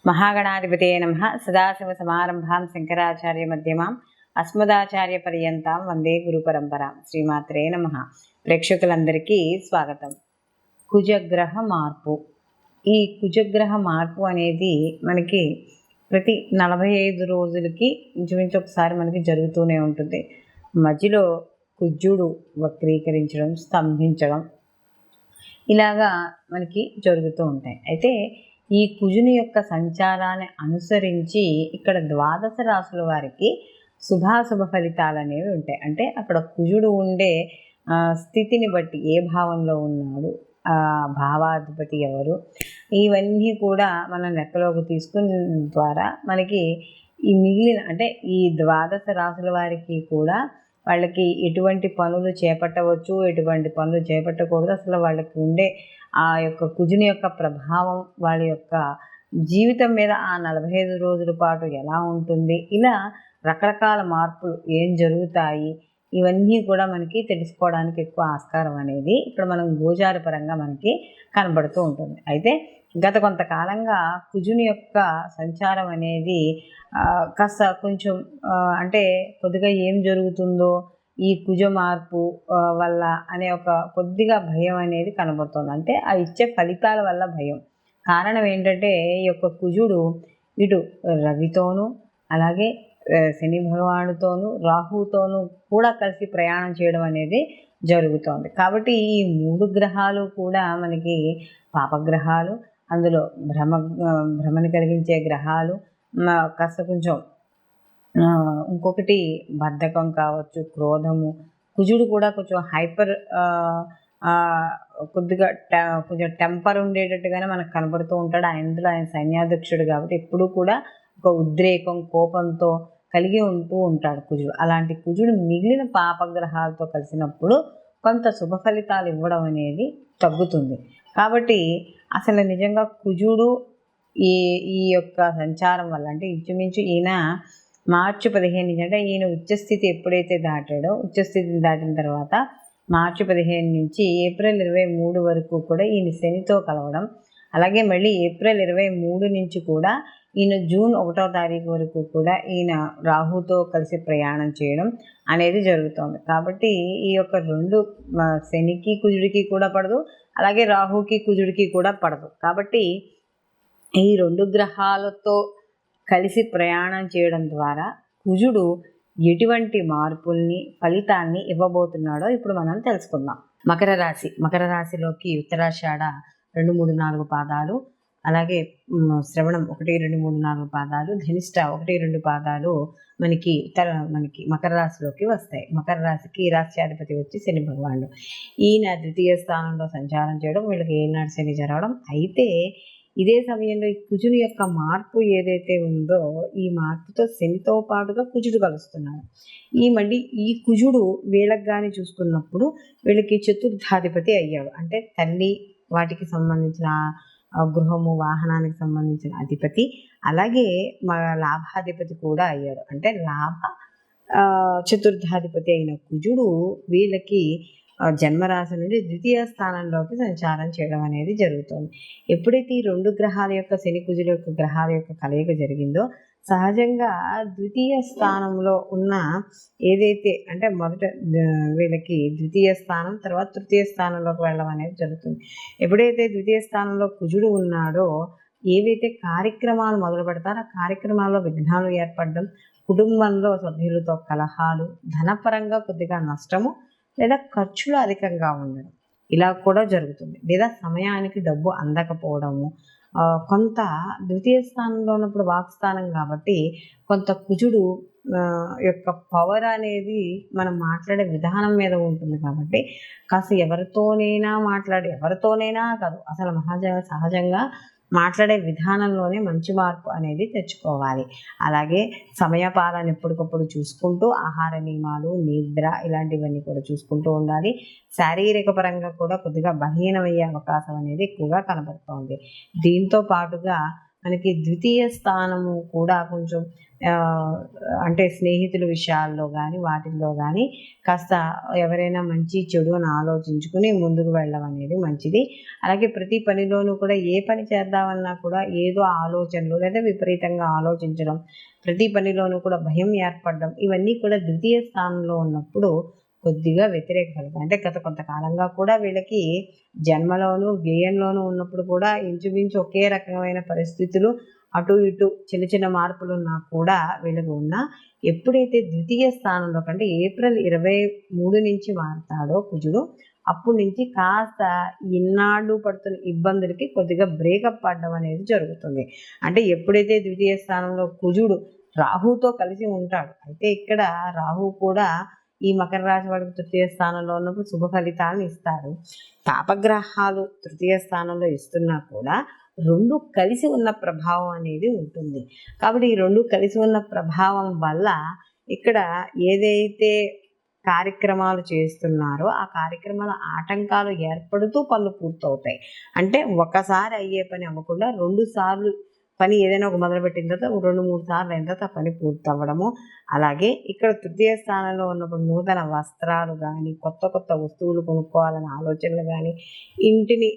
महागणाधिपतये नमः। सदाशिवसमारम्भां शंकराचार्यमध्यमाम् अस्मदाचार्यपर्यन्तां వందే గురుపరంపరాం. శ్రీమాత్రే నమః. ప్రేక్షకులందరికీ స్వాగతం. కుజగ్రహ మార్పు. ఈ కుజగ్రహ మార్పు అనేది మనకి ప్రతి 45 రోజులకి ఇంచుమించు ఒకసారి మనకి జరుగుతూనే ఉంటుంది. మధ్యలో కుజుడు వక్రీకరించడం, స్తంభించడం ఇలాగా మనకి జరుగుతూ ఉంటాయి. అయితే ఈ కుజుని యొక్క సంచారాన్ని అనుసరించి ఇక్కడ ద్వాదశ రాశుల వారికి శుభాశుభ ఫలితాలు అనేవి ఉంటాయి. అంటే అక్కడ కుజుడు ఉండే స్థితిని బట్టి ఏ భావంలో ఉన్నాడు, ఆ భావాధిపతి ఎవరు, ఇవన్నీ కూడా మనం లెక్కలోకి తీసుకున్న ద్వారా మనకి ఈ మిగిలిన అంటే ఈ ద్వాదశ రాశుల వారికి కూడా వాళ్ళకి ఎటువంటి పనులు చేపట్టవచ్చు, ఎటువంటి పనులు చేపట్టకూడదు, అసలు వాళ్ళకి ఉండే ఆ యొక్క కుజుని యొక్క ప్రభావం వాళ్ళ యొక్క జీవితం మీద ఆ 45 రోజుల పాటు ఎలా ఉంటుంది, ఇలా రకరకాల మార్పులు ఏం జరుగుతాయి, ఇవన్నీ కూడా మనకి తెలుసుకోవడానికి ఎక్కువ ఆస్కారం అనేది ఇక్కడ మనం గోచార పరంగా మనకి కనబడుతూ ఉంటుంది. అయితే గత కొంతకాలంగా కుజుని యొక్క సంచారం అనేది కాస్త కొంచెం అంటే కొద్దిగా ఏం జరుగుతుందో ఈ కుజ మార్పు వల్ల అనే ఒక కొద్దిగా భయం అనేది కనబడుతుంది. అంటే ఆ ఇచ్చే ఫలితాల వల్ల భయం. కారణం ఏంటంటే ఈ యొక్క కుజుడు ఇటు రవితోనూ అలాగే శని భగవానుతోనూ రాహుతోనూ కూడా కలిసి ప్రయాణం చేయడం అనేది జరుగుతోంది. కాబట్టి ఈ 3 గ్రహాలు కూడా మనకి పాపగ్రహాలు, అందులో భ్రమని కలిగించే గ్రహాలు, కాస్త కొంచెం ఇంకొకటి బద్ధకం కావచ్చు, క్రోధము. కుజుడు కూడా కొంచెం హైపర్ కొద్దిగా కొంచెం టెంపర్ ఉండేటట్టుగానే మనకు కనబడుతూ ఉంటాడు. ఆయన సైన్యాధ్యక్షుడు కాబట్టి ఎప్పుడూ కూడా ఒక ఉద్రేకం, కోపంతో కలిగి ఉంటూ ఉంటాడు కుజుడు. అలాంటి కుజుడు మిగిలిన పాపగ్రహాలతో కలిసినప్పుడు కొంత శుభ ఫలితాలు ఇవ్వడం అనేది తగ్గుతుంది. కాబట్టి అసలు నిజంగా కుజుడు ఈ యొక్క సంచారం వల్ల అంటే ఇంచుమించు ఈయన మార్చి 15 నుంచి అంటే ఈయన ఉచ్చస్థితి ఎప్పుడైతే దాటాడో, ఉచ్చస్థితిని దాటిన తర్వాత మార్చి 15 నుంచి ఏప్రిల్ 23 వరకు కూడా ఈయన శనితో కలవడం, అలాగే మళ్ళీ ఏప్రిల్ 23 నుంచి కూడా ఈయన జూన్ 1వ తారీఖు వరకు కూడా ఈయన రాహుతో కలిసి ప్రయాణం చేయడం అనేది జరుగుతుంది. కాబట్టి ఈ యొక్క 2 శనికి కుజుడికి కూడా పడదు, అలాగే రాహుకి కుజుడికి కూడా పడదు. కాబట్టి ఈ 2 గ్రహాలతో కలిసి ప్రయాణం చేయడం ద్వారా కుజుడు ఎటువంటి మార్పుల్ని, ఫలితాన్ని ఇవ్వబోతున్నాడో ఇప్పుడు మనం తెలుసుకుందాం. మకర రాశిలోకి ఉత్తరాషాఢ 2, 3, 4 పాదాలు, అలాగే శ్రవణం 1, 2, 3, 4 పాదాలు, ధనిష్ట 1, 2 పాదాలు మనకి మకర రాశిలోకి వస్తాయి. మకర రాశికి రాశ్యాధిపతి వచ్చి శని భగవానుడు. ఈయన ద్వితీయ స్థానంలో సంచారం చేయడం, వీళ్ళకి ఏనాడు శని జరగడం. అయితే ఇదే సమయంలో ఈ కుజుని యొక్క మార్పు ఏదైతే ఉందో ఈ మార్పుతో శనితో పాటుగా కుజుడు కలుస్తున్నాడు. ఈ కుజుడు వీళ్ళకి కానీ చూసుకున్నప్పుడు వీళ్ళకి చతుర్థాధిపతి అయ్యాడు. అంటే తల్లి వాటికి సంబంధించిన గృహము, వాహనానికి సంబంధించిన అధిపతి, అలాగే లాభాధిపతి కూడా అయ్యాడు. అంటే చతుర్థాధిపతి అయిన కుజుడు వీళ్ళకి జన్మరాశి నుండి ద్వితీయ స్థానంలోకి సంచారం చేయడం అనేది జరుగుతుంది. ఎప్పుడైతే ఈ 2 గ్రహాల యొక్క శని కుజుల యొక్క గ్రహాల యొక్క కలయిక జరిగిందో సహజంగా ద్వితీయ స్థానంలో ఉన్న ఏదైతే అంటే మొదట వీళ్ళకి ద్వితీయ స్థానం, తర్వాత తృతీయ స్థానంలోకి వెళ్ళడం అనేది జరుగుతుంది. ఎప్పుడైతే ద్వితీయ స్థానంలో కుజుడు ఉన్నాడో ఏవైతే కార్యక్రమాలు మొదలు పెడతారో ఆ కార్యక్రమాల్లో విఘ్నాలు ఏర్పడడం, కుటుంబంలో సభ్యులతో కలహాలు, ధనపరంగా కొద్దిగా నష్టము లేదా ఖర్చులు అధికంగా ఉండడం ఇలా కూడా జరుగుతుంది. లేదా సమయానికి డబ్బు అందకపోవడము, కొంత ద్వితీయ స్థానంలో ఉన్నప్పుడు వాక్స్థానం కాబట్టి కొంత కుజుడు యొక్క పవర్ అనేది మనం మాట్లాడే విధానం మీద ఉంటుంది. కాబట్టి కాస్త ఎవరితోనైనా కాదు అసలు సహజంగా మాట్లాడే విధానంలోనే మంచి మార్పు అనేది తెచ్చుకోవాలి. అలాగే సమయపాలన ఎప్పటికప్పుడు చూసుకుంటూ ఆహార నియమాలు, నిద్ర ఇలాంటివన్నీ కూడా చూసుకుంటూ ఉండాలి. శారీరక పరంగా కూడా కొద్దిగా బలహీనమయ్యే అవకాశం అనేది ఎక్కువగా కనబడుతోంది. దీంతో పాటుగా మనకి ద్వితీయ స్థానము కూడా కొంచెం అంటే స్నేహితుల విషయాల్లో కానీ వాటిల్లో కానీ కాస్త ఎవరైనా మంచి చెడు అని ఆలోచించుకుని ముందుకు వెళ్ళడం అనేది మంచిది. అలాగే ప్రతి పనిలోనూ కూడా ఏ పని చేద్దామన్నా కూడా ఏదో ఆలోచనలు లేదా విపరీతంగా ఆలోచించడం, ప్రతి పనిలోనూ కూడా భయం ఏర్పడడం, ఇవన్నీ కూడా ద్వితీయ స్థానంలో ఉన్నప్పుడు కొద్దిగా వ్యతిరేక ఫలితం. అంటే గత కొంతకాలంగా కూడా వీళ్ళకి జన్మలోను వ్యయంలోనూ ఉన్నప్పుడు కూడా ఇంచుమించు ఒకే రకమైన పరిస్థితులు, అటు ఇటు చిన్న చిన్న మార్పులు ఉన్నా కూడా వీళ్ళకు ఉన్న ఎప్పుడైతే ద్వితీయ స్థానంలో కంటే ఏప్రిల్ 23 నుంచి మారుతాడో కుజుడు, అప్పటి నుంచి కాస్త ఇన్నాళ్ళు పడుతున్న ఇబ్బందులకి కొద్దిగా బ్రేకప్ పడడం అనేది జరుగుతుంది. అంటే ఎప్పుడైతే ద్వితీయ స్థానంలో కుజుడు రాహుతో కలిసి ఉంటాడు, అయితే ఇక్కడ రాహు కూడా ఈ మకర రాశి వాడికి తృతీయ స్థానంలో ఉన్నప్పుడు శుభ ఫలితాలను ఇస్తారు. పాపగ్రహాలు తృతీయ స్థానంలో ఇస్తున్నా కూడా రెండు కలిసి ఉన్న ప్రభావం అనేది ఉంటుంది. కాబట్టి ఈ రెండు కలిసి ఉన్న ప్రభావం వల్ల ఇక్కడ ఏదైతే కార్యక్రమాలు చేస్తున్నారో ఆ కార్యక్రమాల ఆటంకాలు ఏర్పడుతూ పనులు పూర్తవుతాయి. అంటే ఒకసారి అయ్యే పని అవ్వకుండా 2 సార్లు పని ఏదైనా ఒక మొదలుపెట్టిన తర్వాత 2-3 సార్లు అయిన తర్వాత ఆ పని పూర్తి అవ్వడము. అలాగే ఇక్కడ తృతీయ స్థానంలో ఉన్నప్పుడు నూతన వస్త్రాలు కానీ, కొత్త కొత్త వస్తువులు కొనుక్కోవాలనే ఆలోచనలు కానీ, ఇంటిని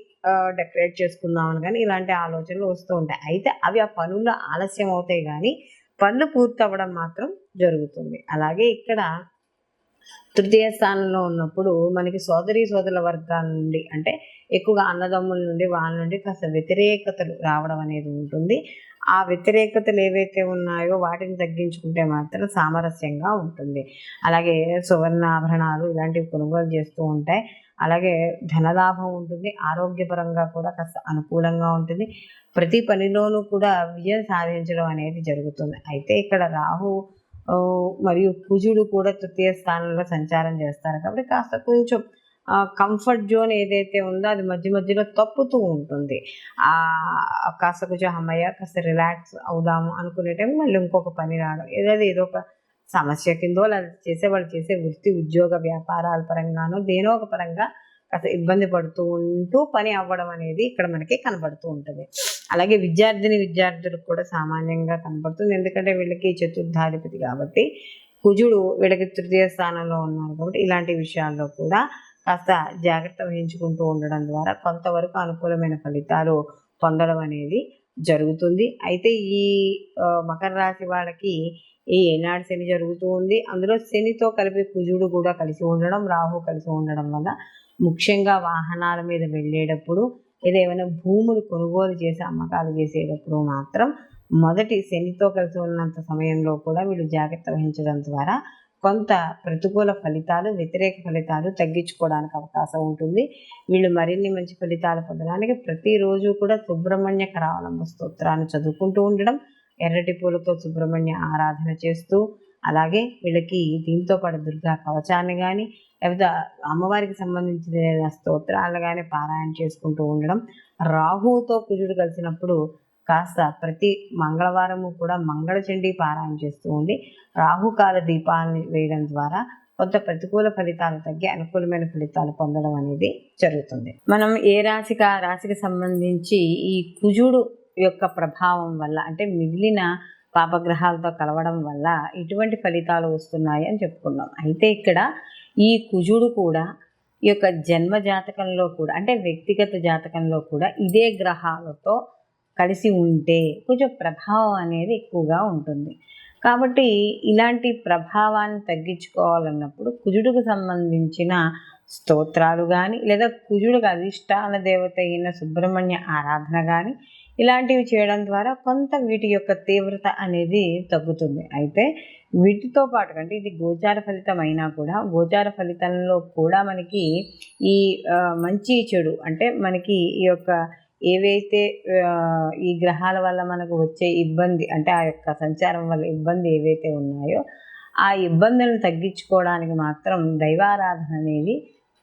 డెకరేట్ చేసుకుందామని కానీ ఇలాంటి ఆలోచనలు వస్తూ ఉంటాయి. అయితే అవి ఆ పనుల్లో ఆలస్యం అవుతాయి కానీ పనులు పూర్తి అవ్వడం మాత్రం జరుగుతుంది. అలాగే ఇక్కడ తృతీయ స్థానంలో ఉన్నప్పుడు మనకి సోదరుల వర్గాల నుండి, అంటే ఎక్కువగా అన్నదమ్ముల నుండి వాళ్ళ నుండి కాస్త వ్యతిరేకతలు రావడం అనేది ఉంటుంది. ఆ వ్యతిరేకతలు ఏవైతే ఉన్నాయో వాటిని తగ్గించుకుంటే మాత్రం సామరస్యంగా ఉంటుంది. అలాగే సువర్ణాభరణాలు ఇలాంటివి కొనుగోలు చేస్తూ ఉంటాయి. అలాగే ధనలాభం ఉంటుంది. ఆరోగ్యపరంగా కూడా కాస్త అనుకూలంగా ఉంటుంది. ప్రతి పనిలోనూ కూడా విజయం సాధించడం అనేది జరుగుతుంది. అయితే ఇక్కడ రాహు మరియు కుజుడు కూడా తృతీయ స్థానంలో సంచారం చేస్తారు కాబట్టి కాస్త కొంచెం కంఫర్ట్ జోన్ ఏదైతే ఉందో అది మధ్య మధ్యలో తప్పుతూ ఉంటుంది. కాస్త కొంచెం అమ్మయ్య కాస్త రిలాక్స్ అవుదాము అనుకునే టైం మళ్ళీ ఇంకొక పని రావడం, ఏదో ఒక సమస్య కిందో లేదా వాళ్ళు చేసే వృత్తి ఉద్యోగ వ్యాపారాల పరంగానో దేనో ఒక పరంగా కాస్త ఇబ్బంది పడుతూ ఉంటూ పని అవ్వడం అనేది ఇక్కడ మనకి కనబడుతూ ఉంటుంది. అలాగే విద్యార్థులకు కూడా సామాన్యంగా కనబడుతుంది. ఎందుకంటే వీళ్ళకి చతుర్థాధిపతి కాబట్టి కుజుడు వీళ్ళకి తృతీయ స్థానంలో ఉన్నారు కాబట్టి ఇలాంటి విషయాల్లో కూడా కాస్త జాగ్రత్త వహించుకుంటూ ఉండడం ద్వారా కొంతవరకు అనుకూలమైన ఫలితాలు పొందడం అనేది జరుగుతుంది. అయితే ఈ మకర రాశి వాళ్ళకి ఈ ఏనాడు శని జరుగుతూ ఉంది. అందులో శనితో కలిపి కుజుడు కూడా కలిసి ఉండడం, రాహు కలిసి ఉండడం వల్ల ముఖ్యంగా వాహనాల మీద వెళ్ళేటప్పుడు ఏదేమైనా భూములు కొనుగోలు చేసి అమ్మకాలు చేసేటప్పుడు మాత్రం మొదటి శనితో కలిసి ఉన్నంత సమయంలో కూడా వీళ్ళు జాగ్రత్త వహించడం ద్వారా కొంత ప్రతికూల ఫలితాలు, వ్యతిరేక ఫలితాలు తగ్గించుకోవడానికి అవకాశం ఉంటుంది. వీళ్ళు మరిన్ని మంచి ఫలితాలు పొందడానికి ప్రతిరోజు కూడా సుబ్రహ్మణ్య కరావలంబ స్తోత్రాన్ని చదువుకుంటూ ఉండడం, ఎర్రటి పూలతో సుబ్రహ్మణ్య ఆరాధన చేస్తూ, అలాగే వీళ్ళకి దీంతో పాటు దుర్గా కవచాన్ని కానీ లేకపోతే అమ్మవారికి సంబంధించిన స్తోత్రాలు కానీ పారాయణ చేసుకుంటూ ఉండడం. రాహుతో కుజుడు కలిసినప్పుడు కాస్త ప్రతి మంగళవారము కూడా మంగళచండీ పారాయణ చేస్తూ ఉండి రాహుకాల దీపాలను వేయడం ద్వారా కొంత ప్రతికూల ఫలితాలు తగ్గి అనుకూలమైన ఫలితాలు పొందడం అనేది జరుగుతుంది. మనం ఏ రాశికి ఆ రాశికి సంబంధించి ఈ కుజుడు యొక్క ప్రభావం వల్ల, అంటే మిగిలిన పాపగ్రహాలతో కలవడం వల్ల ఇటువంటి ఫలితాలు వస్తున్నాయి అని చెప్పుకున్నాం. అయితే ఇక్కడ ఈ కుజుడు కూడా ఈ యొక్క జన్మ జాతకంలో కూడా, అంటే వ్యక్తిగత జాతకంలో కూడా ఇదే గ్రహాలతో కలిసి ఉంటే కొంచెం ప్రభావం అనేది ఎక్కువగా ఉంటుంది. కాబట్టి ఇలాంటి ప్రభావాన్ని తగ్గించుకోవాలన్నప్పుడు కుజుడికి సంబంధించిన స్తోత్రాలు కానీ లేదా కుజుడికి అధిష్టాన దేవత అయిన సుబ్రహ్మణ్య ఆరాధన కానీ ఇలాంటివి చేయడం ద్వారా కొంత వీటి యొక్క తీవ్రత అనేది తగ్గుతుంది. అయితే వీటితో పాటు, అంటే ఇది గోచార ఫలితం అయినా కూడా గోచార ఫలితంలో కూడా మనకి ఈ మంచి చెడు, అంటే మనకి ఈ యొక్క ఏవైతే ఈ గ్రహాల వల్ల మనకు వచ్చే ఇబ్బంది, అంటే ఆ యొక్క సంచారం వల్ల ఇబ్బంది ఏవైతే ఉన్నాయో ఆ ఇబ్బందులను తగ్గించుకోవడానికి మాత్రం దైవారాధన అనేది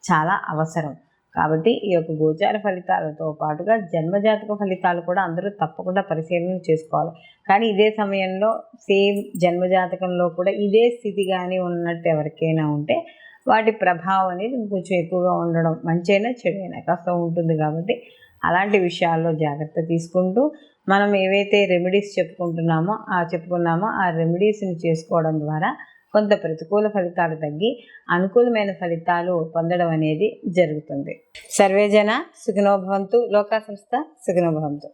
చాలా అవసరం. కాబట్టి ఈ యొక్క గోచార ఫలితాలతో పాటుగా జన్మజాతక ఫలితాలు కూడా అందరూ తప్పకుండా పరిశీలన చేసుకోవాలి. కానీ ఇదే సమయంలో సేమ్ జన్మజాతకంలో కూడా ఇదే స్థితి కానీ ఉన్నట్టు ఎవరికైనా ఉంటే వాటి ప్రభావం అనేది కొంచెం ఎక్కువగా ఉండడం, మంచైనా చెడైనా కాస్త ఉంటుంది. కాబట్టి అలాంటి విషయాల్లో జాగ్రత్త తీసుకుంటూ మనం ఏవైతే రెమెడీస్ చెప్పుకున్నామో ఆ రెమెడీస్ని చేసుకోవడం ద్వారా కొంత ప్రతికూల ఫలితాలు తగ్గి అనుకూలమైన ఫలితాలు పొందడం అనేది జరుగుతుంది. సర్వేజన సుఖినో భవంతు. లోకా సంస్థ సుఖినో భవంతు.